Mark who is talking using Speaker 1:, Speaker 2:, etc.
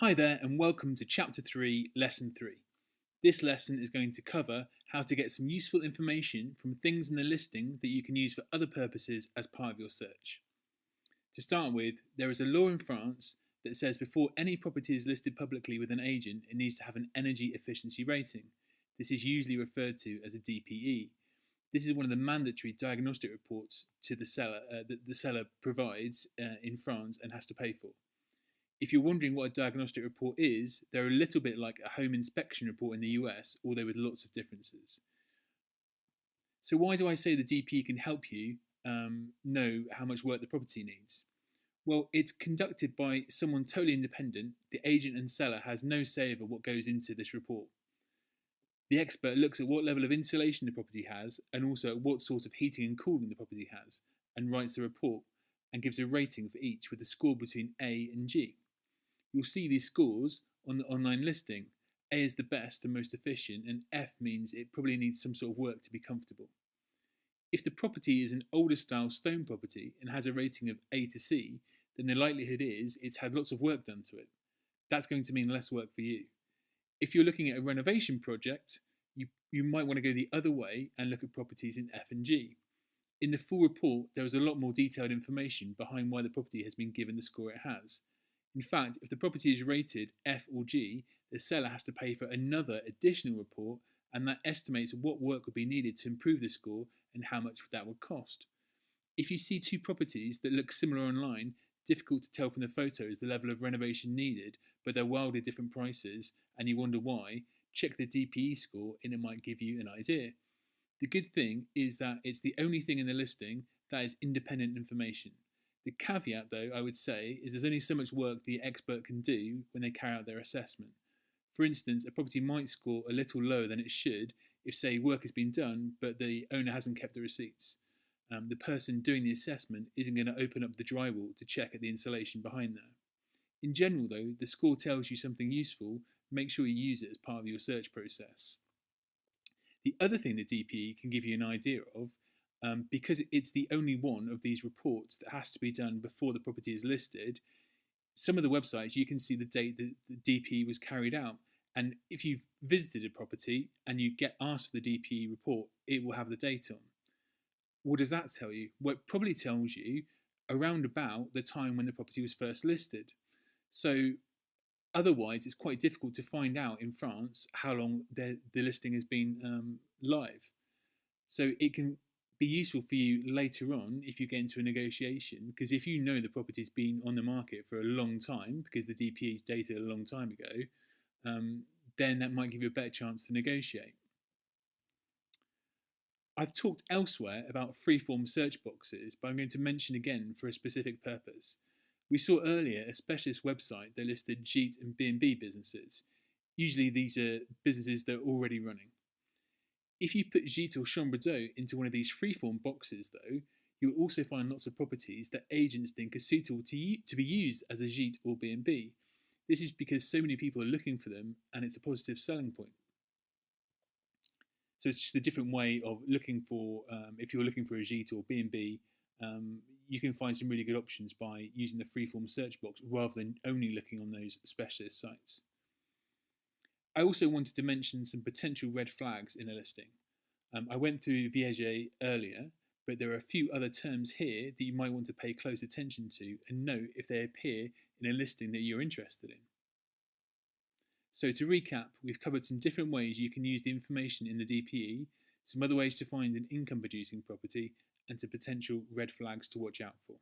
Speaker 1: Hi there, and welcome to Chapter 3, Lesson 3. This lesson is going to cover how to get some useful information from things in the listing that you can use for other purposes as part of your search. To start with, there is a law in France that says before any property is listed publicly with an agent, it needs to have an energy efficiency rating. This is usually referred to as a DPE. This is one of the mandatory diagnostic reports to the seller that the seller provides in France and has to pay for. If you're wondering what a diagnostic report is, they're a little bit like a home inspection report in the US, although with lots of differences. So why do I say the DPE can help you know how much work the property needs? Well, it's conducted by someone totally independent. The agent and seller has no say over what goes into this report. The expert looks at what level of insulation the property has and also at what sort of heating and cooling the property has, and writes a report and gives a rating for each with a score between A and G. You'll see these scores on the online listing. A is the best and most efficient, and F means it probably needs some sort of work to be comfortable. If the property is an older style stone property and has a rating of A to C, then the likelihood is it's had lots of work done to it. That's going to mean less work for you. If you're looking at a renovation project, you might want to go the other way and look at properties in F and G. In the full report, there is a lot more detailed information behind why the property has been given the score it has. In fact, if the property is rated F or G, the seller has to pay for another additional report, and that estimates what work would be needed to improve the score and how much that would cost. If you see two properties that look similar online, difficult to tell from the photos the level of renovation needed, but they're wildly different prices, and you wonder why, check the DPE score and it might give you an idea. The good thing is that it's the only thing in the listing that is independent information. The caveat, though, I would say, is there's only so much work the expert can do when they carry out their assessment. For instance, a property might score a little lower than it should if, say, work has been done but the owner hasn't kept the receipts. The person doing the assessment isn't going to open up the drywall to check at the insulation behind there. In general, though, the score tells you something useful. Make sure you use it as part of your search process. The other thing the DPE can give you an idea of, because it's the only one of these reports that has to be done before the property is listed, some of the websites you can see the date that the DPE was carried out. And if you've visited a property and you get asked for the DPE report, it will have the date on. What does that tell you? Well, it probably tells you around about the time when the property was first listed. So otherwise, it's quite difficult to find out in France how long the listing has been live. So it can be useful for you later on if you get into a negotiation, because if you know the property's been on the market for a long time, because the DPE is dated a long time ago, then that might give you a better chance to negotiate. I've talked elsewhere about freeform search boxes, but I'm going to mention again for a specific purpose. We saw earlier a specialist website that listed Gîte and B&B businesses. Usually these are businesses that are already running. If you put Gîte or Chambre d'Eau into one of these freeform boxes, though, you'll also find lots of properties that agents think are suitable to be used as a Gîte or B&B. This is because so many people are looking for them, and it's a positive selling point. So it's just a different way of looking for, if you're looking for a Gîte or B&B, you can find some really good options by using the freeform search box rather than only looking on those specialist sites. I also wanted to mention some potential red flags in a listing. I went through Viager earlier, but there are a few other terms here that you might want to pay close attention to and note if they appear in a listing that you're interested in. So to recap, we've covered some different ways you can use the information in the DPE, some other ways to find an income producing property, and some potential red flags to watch out for.